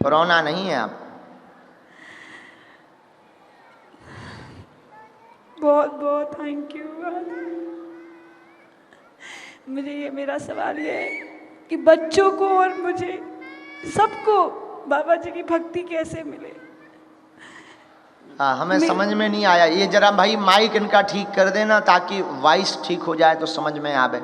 रोना नहीं है आप। बहुत बहुत थैंक यू। मेरा सवाल ये है कि बच्चों को और मुझे सबको बाबा जी की भक्ति कैसे मिले। हमें समझ में नहीं आया, ये जरा भाई माइक इनका ठीक कर देना ताकि वॉइस ठीक हो जाए तो समझ में आवे।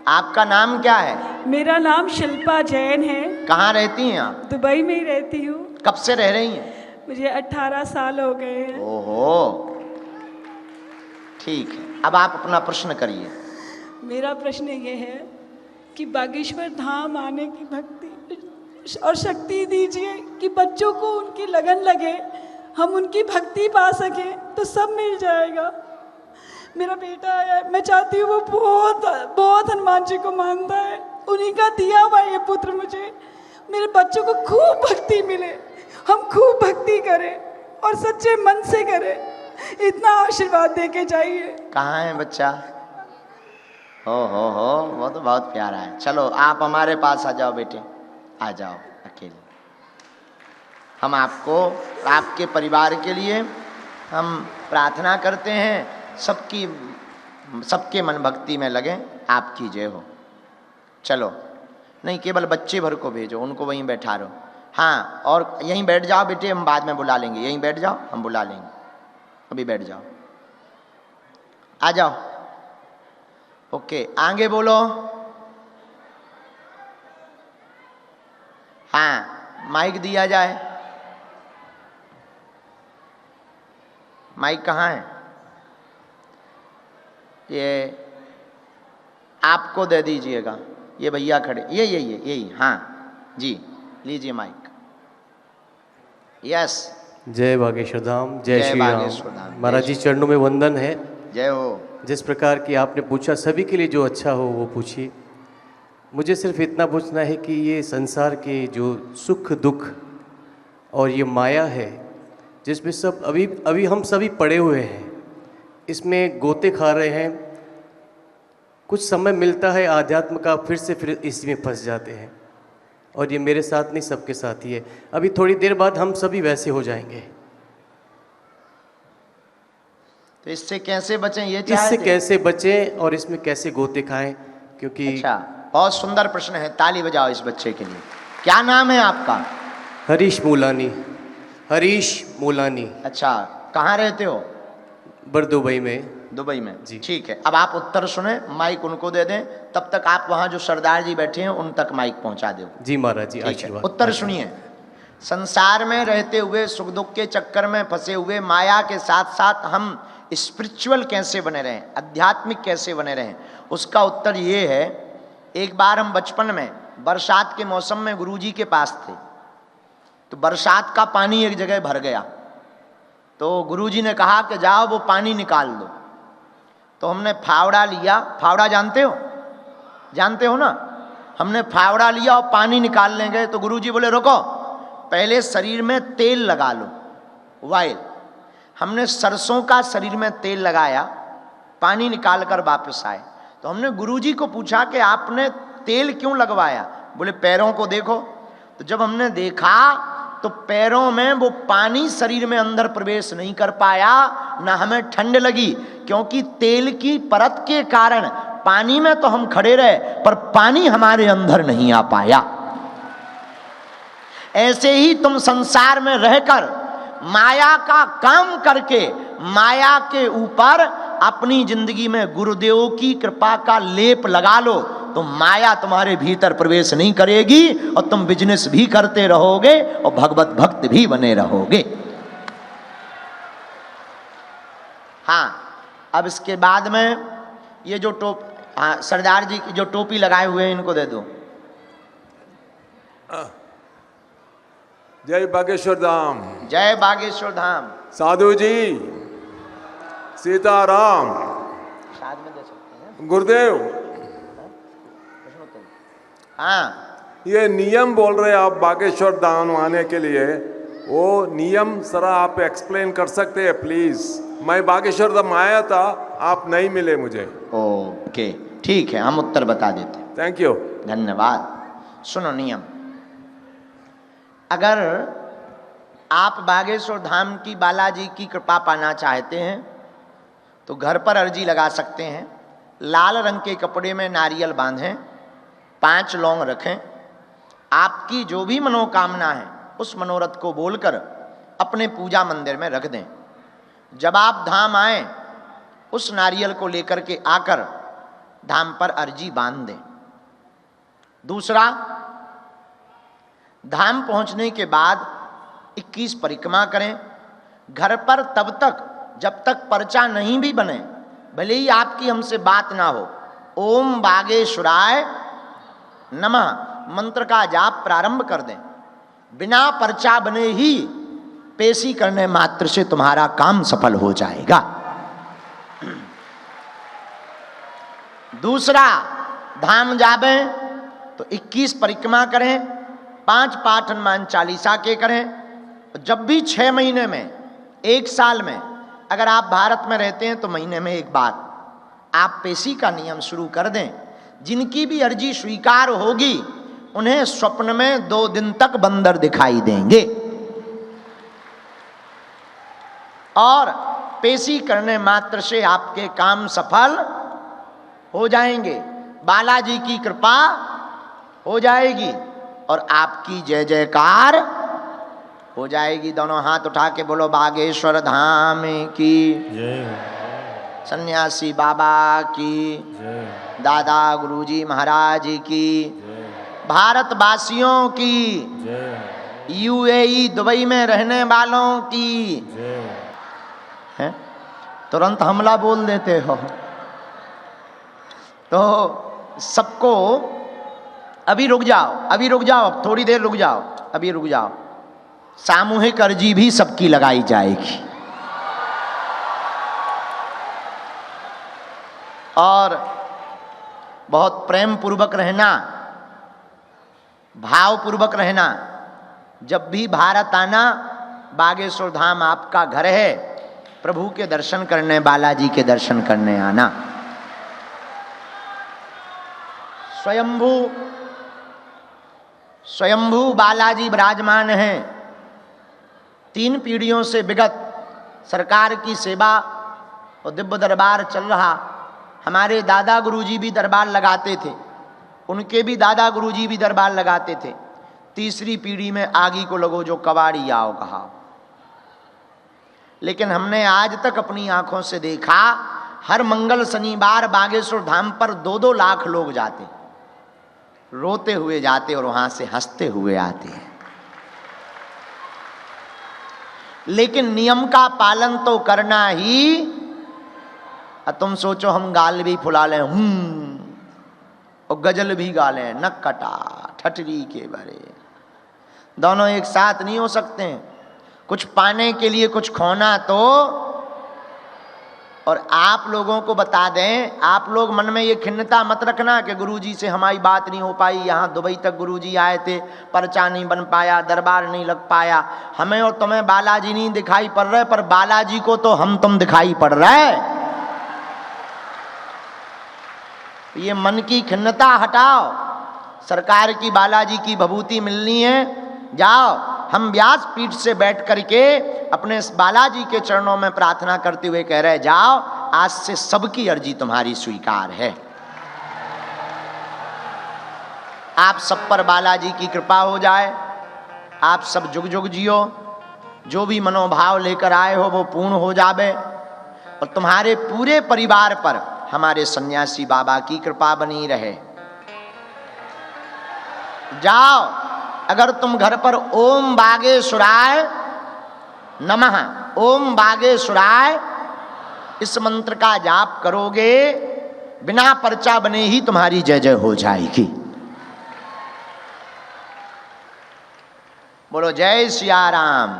आपका नाम क्या है? मेरा नाम शिल्पा जैन है। कहाँ रहती हैं आप? दुबई में ही रहती हूँ। कब से रह रही हैं? मुझे 18 साल हो गए हैं। ओहो, ठीक है, अब आप अपना प्रश्न करिए। मेरा प्रश्न ये है कि बागेश्वर धाम आने की भक्ति और शक्ति दीजिए कि बच्चों को उनकी लगन लगे, हम उनकी भक्ति पा सकें तो सब मिल जाएगा। मेरा बेटा है, मैं चाहती हूँ वो बहुत बहुत हनुमान जी को मानता है, उन्हीं का दिया हुआ ये पुत्र मुझे। मेरे बच्चों को खूब भक्ति मिले, हम खूब भक्ति करें और सच्चे मन से करें, इतना आशीर्वाद दे के जाइए। कहाँ है बच्चा? हो, वो तो बहुत प्यारा है। चलो आप हमारे पास आ जाओ बेटे, आ जाओ अकेले। हम आपको, आपके परिवार के लिए हम प्रार्थना करते हैं, सबके मन भक्ति में लगे, आपकी जय हो। चलो, नहीं केवल बच्चे भर को भेजो, उनको वहीं बैठा रहो। हाँ, और यहीं बैठ जाओ बेटे, हम बाद में बुला लेंगे। यहीं बैठ जाओ, हम बुला लेंगे, अभी बैठ जाओ, आ जाओ। ओके, आगे बोलो। हाँ, माइक दिया जाए। माइक कहाँ है? ये आपको दे दीजिएगा, ये भैया खड़े, यही, हाँ जी, लीजिए माइक। यस, जय बागेश्वर धाम, जय श्री बागेश्वर राम। धाम। महाराज जी चरणों में वंदन है। जय हो। जिस प्रकार की आपने पूछा, सभी के लिए जो अच्छा हो वो पूछिए। मुझे सिर्फ इतना पूछना है कि ये संसार के जो सुख दुख और ये माया है जिसमें सब अभी हम सभी पड़े हुए हैं, इसमें गोते खा रहे हैं। कुछ समय मिलता है आध्यात्म का, फिर इसी में फंस जाते हैं। और ये मेरे साथ नहीं, सबके साथ ही है। अभी थोड़ी देर बाद हम सभी वैसे हो जाएंगे। तो इससे कैसे बचें, ये इससे कैसे बचें और इसमें कैसे गोते खाएं, क्योंकि अच्छा, बहुत सुंदर प्रश्न है, ताली बजाओ इस बच्चे के लिए। क्या नाम है आपका? हरीश मूलानी। हरीश मूलानी। अच्छा, कहाँ रहते हो? दुबई में। दुबई में जी, ठीक है। अब आप उत्तर सुने, माइक उनको दे दें, तब तक आप वहाँ जो सरदार जी बैठे हैं उन तक माइक पहुँचा दो। जी महाराज जी, आशीर्वाद। उत्तर सुनिए। संसार में रहते हुए सुख दुख के चक्कर में फंसे हुए माया के साथ साथ हम स्पिरिचुअल कैसे बने रहें, आध्यात्मिक कैसे बने रहें, उसका उत्तर ये है। एक बार हम बचपन में बरसात के मौसम में गुरुजी के पास थे, तो बरसात का पानी एक जगह भर गया, तो गुरुजी ने कहा कि जाओ वो पानी निकाल दो। तो हमने फावड़ा लिया, फावड़ा जानते हो ना, हमने फावड़ा लिया और पानी निकालने गए तो गुरुजी बोले रुको, पहले शरीर में तेल लगा लो, ऑयल। हमने सरसों का शरीर में तेल लगाया, पानी निकाल कर वापस आए। तो हमने गुरुजी को पूछा कि आपने तेल क्यों लगवाया? बोले पैरों को देखो। तो जब हमने देखा तो पैरों में वो पानी शरीर में अंदर प्रवेश नहीं कर पाया, ना हमें ठंड लगी, क्योंकि तेल की परत के कारण पानी में तो हम खड़े रहे पर पानी हमारे अंदर नहीं आ पाया। ऐसे ही तुम संसार में रहकर माया का काम करके माया के ऊपर अपनी जिंदगी में गुरुदेव की कृपा का लेप लगा लो, तो माया तुम्हारे भीतर प्रवेश नहीं करेगी और तुम बिजनेस भी करते रहोगे और भगवत भक्त भी बने रहोगे। हाँ, अब इसके बाद में ये जो सरदार जी की जो टोपी लगाए हुए हैं इनको दे दो। जय बागेश्वर धाम। जय बागेश्वर धाम। साधु जी, सीताराम, शायद में दे सकते हैं गुरुदेव। हाँ, ये नियम बोल रहे आप बागेश्वर धाम आने के लिए, वो नियम जरा आप एक्सप्लेन कर सकते हैं प्लीज? मैं बागेश्वर धाम आया था, आप नहीं मिले मुझे। ओके, ठीक है, हम उत्तर बता देते हैं। थैंक यू, धन्यवाद। सुनो नियम। अगर आप बागेश्वर धाम की बालाजी की कृपा पाना चाहते हैं तो घर पर अर्जी लगा सकते हैं। लाल रंग के कपड़े में नारियल बांधें, 5 लौंग रखें, आपकी जो भी मनोकामना है उस मनोरथ को बोलकर अपने पूजा मंदिर में रख दें। जब आप धाम आए उस नारियल को लेकर के आकर धाम पर अर्जी बांध दें। दूसरा, धाम पहुंचने के बाद 21 परिक्रमा करें। घर पर तब तक जब तक पर्चा नहीं भी बने, भले ही आपकी हमसे बात ना हो, ओम बागेश्वराय नमः मंत्र का जाप प्रारंभ कर दें। बिना पर्चा बने ही पेशी करने मात्र से तुम्हारा काम सफल हो जाएगा। दूसरा, धाम जाबे तो 21 परिक्रमा करें, 5 पाठ हनुमान चालीसा के करें। जब भी 6 महीने में, 1 साल में, अगर आप भारत में रहते हैं तो महीने में 1 बार आप पेशी का नियम शुरू कर दें। जिनकी भी अर्जी स्वीकार होगी उन्हें स्वप्न में 2 दिन तक बंदर दिखाई देंगे और पेशी करने मात्र से आपके काम सफल हो जाएंगे, बालाजी की कृपा हो जाएगी और आपकी जय जयकार हो जाएगी। दोनों हाथ उठा के बोलो बागेश्वर धाम की जय, सन्यासी बाबा की जय, दादा गुरुजी महाराज की जय, भारतवासियों की जय, यूएई दुबई में रहने वालों की जय। हैं? तुरंत हमला बोल देते हो तो सबको अभी रुक जाओ, अभी रुक जाओ, थोड़ी देर रुक जाओ, अभी रुक जाओ। सामूहिक अर्जी भी सबकी लगाई जाएगी और बहुत प्रेम पूर्वक रहना, भाव पूर्वक रहना। जब भी भारत आना, बागेश्वर धाम आपका घर है, प्रभु के दर्शन करने, बालाजी के दर्शन करने आना। स्वयंभू बालाजी विराजमान हैं। 3 पीढ़ियों से विगत सरकार की सेवा और दिव्य दरबार चल रहा। हमारे दादा गुरुजी भी दरबार लगाते थे, उनके भी दादा गुरुजी भी दरबार लगाते थे। 3री पीढ़ी में आगी को लगो जो कबाड़ी आओ कहा। लेकिन हमने आज तक अपनी आंखों से देखा, हर मंगल शनिवार बागेश्वर धाम पर 2-2 लाख लोग जाते, रोते हुए जाते और वहां से हंसते हुए आते हैं। लेकिन नियम का पालन तो करना ही। तुम सोचो हम गाल भी फुला लें और गजल भी गा लें, नक कटा ठटरी के बरे, दोनों एक साथ नहीं हो सकते हैं। कुछ पाने के लिए कुछ खोना तो। और आप लोगों को बता दें, आप लोग मन में ये खिन्नता मत रखना कि गुरुजी से हमारी बात नहीं हो पाई। यहाँ दुबई तक गुरुजी आए थे, पर्चा नहीं बन पाया, दरबार नहीं लग पाया। हमें और तुम्हें बालाजी नहीं दिखाई पड़ रहे, पर बालाजी को तो हम तुम दिखाई पड़ रहे। ये मन की खिन्नता हटाओ। सरकार की बालाजी की भभूति मिलनी है, जाओ। हम व्यास पीठ से बैठ करके अपने बालाजी के चरणों में प्रार्थना करते हुए कह रहे, जाओ, आज से सबकी अर्जी तुम्हारी स्वीकार है। आप सब पर बालाजी की कृपा हो जाए, आप सब जुग जुग जियो, जो भी मनोभाव लेकर आए हो वो पूर्ण हो जावे और तुम्हारे पूरे परिवार पर हमारे सन्यासी बाबा की कृपा बनी रहे। जाओ, अगर तुम घर पर ओम बागेश्वराय नमः, ओम बागेश्वराय इस मंत्र का जाप करोगे, बिना पर्चा बने ही तुम्हारी जय जय हो जाएगी। बोलो जय सिया राम,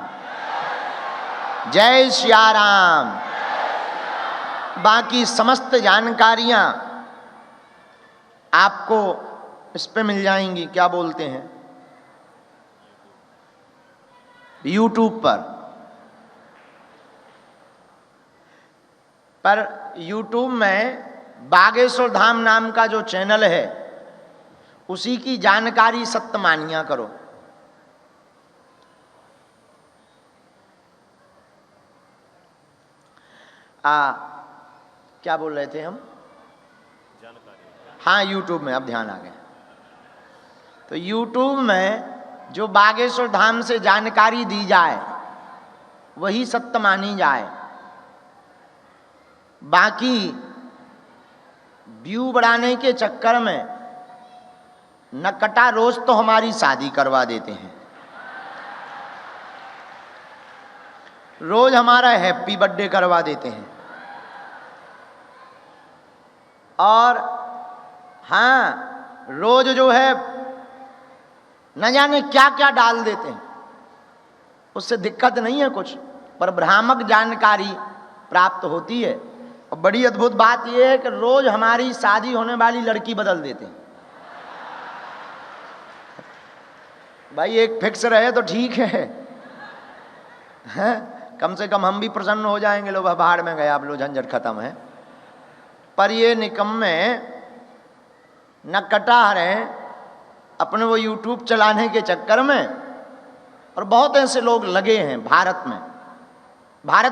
जय सिया राम। बाकी समस्त जानकारियां आपको इस पे मिल जाएंगी, क्या बोलते हैं, YouTube पर YouTube में बागेश्वर धाम नाम का जो चैनल है उसी की जानकारी सत्य मानिया करो। क्या बोल रहे थे हम? हाँ, यूट्यूब में, अब ध्यान आ गया। तो यूट्यूब में जो बागेश्वर धाम से जानकारी दी जाए वही सत्य मानी जाए। बाकी व्यू बढ़ाने के चक्कर में नकटा रोज तो हमारी शादी करवा देते हैं, रोज हमारा हैप्पी बर्थडे करवा देते हैं, और हाँ, रोज जो है न जाने क्या क्या डाल देते हैं। उससे दिक्कत नहीं है कुछ, पर भ्रामक जानकारी प्राप्त होती है। और बड़ी अद्भुत बात यह है कि रोज हमारी शादी होने वाली लड़की बदल देते हैं। भाई एक फिक्स रहे तो ठीक है, कम से कम हम भी प्रसन्न हो जाएंगे, लो बाहर में गए, आप लो झंझट खत्म है। पर ये निकम्मे नकटा रहे अपने वो यूट्यूब चलाने के चक्कर में, और बहुत ऐसे लोग लगे हैं भारत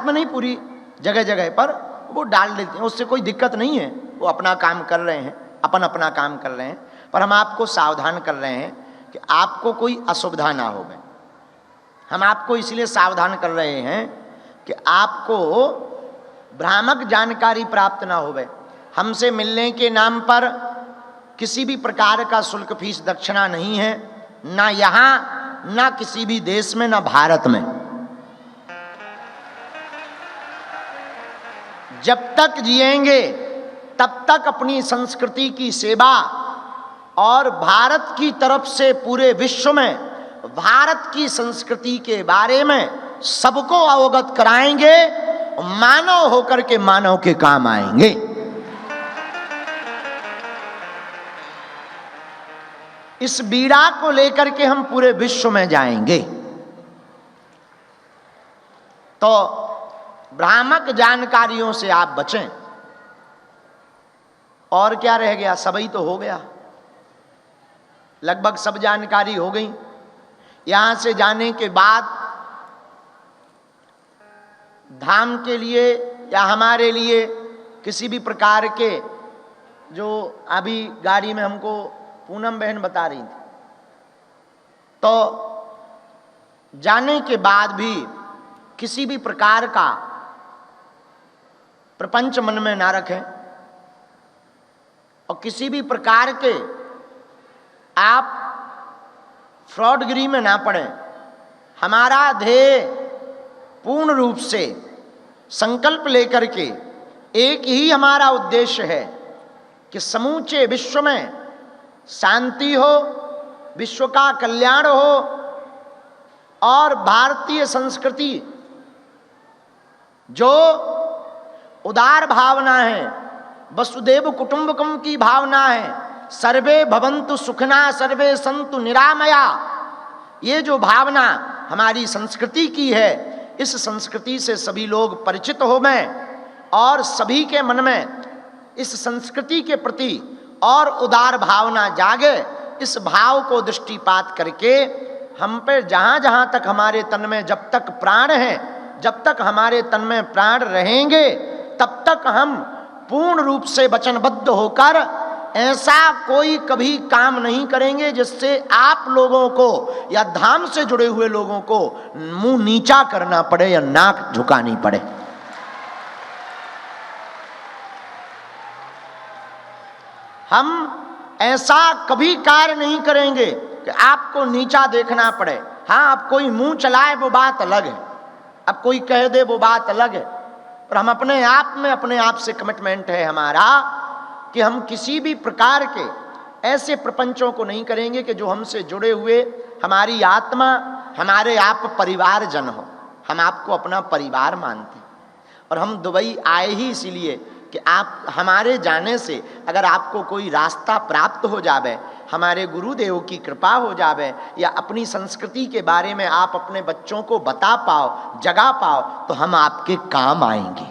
में नहीं, पूरी जगह जगह पर वो डाल देते हैं। उससे कोई दिक्कत नहीं है, वो अपना काम कर रहे हैं, अपना काम कर रहे हैं। पर हम आपको सावधान कर रहे हैं कि आपको कोई असुविधा ना हो। हम आपको इसलिए सावधान कर रहे हैं कि आपको भ्रामक जानकारी प्राप्त ना हो। हमसे मिलने के नाम पर किसी भी प्रकार का शुल्क, फीस, दक्षिणा नहीं है, ना यहाँ, ना किसी भी देश में, ना भारत में। जब तक जिएंगे तब तक अपनी संस्कृति की सेवा और भारत की तरफ से पूरे विश्व में भारत की संस्कृति के बारे में सबको अवगत कराएंगे, मानव होकर के मानव के काम आएंगे। इस बीड़ा को लेकर के हम पूरे विश्व में जाएंगे। तो भ्रामक जानकारियों से आप बचें। और क्या रह गया? सबही तो हो गया, लगभग सब जानकारी हो गई। यहां से जाने के बाद धाम के लिए या हमारे लिए किसी भी प्रकार के, जो अभी गाड़ी में हमको पूनम बहन बता रही थी, तो जाने के बाद भी किसी भी प्रकार का प्रपंच मन में ना रखें और किसी भी प्रकार के आप फ्रॉडगिरी में ना पड़े। हमारा ध्येय पूर्ण रूप से संकल्प लेकर के एक ही हमारा उद्देश्य है कि समूचे विश्व में शांति हो, विश्व का कल्याण हो और भारतीय संस्कृति जो उदार भावना है, वसुदेव कुटुंबकम की भावना है, सर्वे भवन्तु सुखना सर्वे सन्तु निरामया, ये जो भावना हमारी संस्कृति की है, इस संस्कृति से सभी लोग परिचित हो में और सभी के मन में इस संस्कृति के प्रति और उदार भावना जागे। इस भाव को दृष्टिपात करके हम पे जहाँ जहाँ तक हमारे तन में जब तक प्राण है, जब तक हमारे तन में प्राण रहेंगे, तब तक हम पूर्ण रूप से वचनबद्ध होकर ऐसा कोई कभी काम नहीं करेंगे जिससे आप लोगों को या धाम से जुड़े हुए लोगों को मुंह नीचा करना पड़े या नाक झुकानी पड़े। हम ऐसा कभी कार्य नहीं करेंगे कि आपको नीचा देखना पड़े। हाँ, अब कोई मुंह चलाए वो बात अलग है, अब कोई कह दे वो बात अलग है, पर हम अपने आप में, अपने आप से कमिटमेंट है हमारा कि हम किसी भी प्रकार के ऐसे प्रपंचों को नहीं करेंगे कि जो हमसे जुड़े हुए हमारी आत्मा, हमारे आप परिवारजन हो। हम आपको अपना परिवार मानते हैं और हम दुबई आए ही इसीलिए कि आप हमारे जाने से अगर आपको कोई रास्ता प्राप्त हो जावे, हमारे गुरुदेव की कृपा हो जावे या अपनी संस्कृति के बारे में आप अपने बच्चों को बता पाओ, जगा पाओ, तो हम आपके काम आएंगे।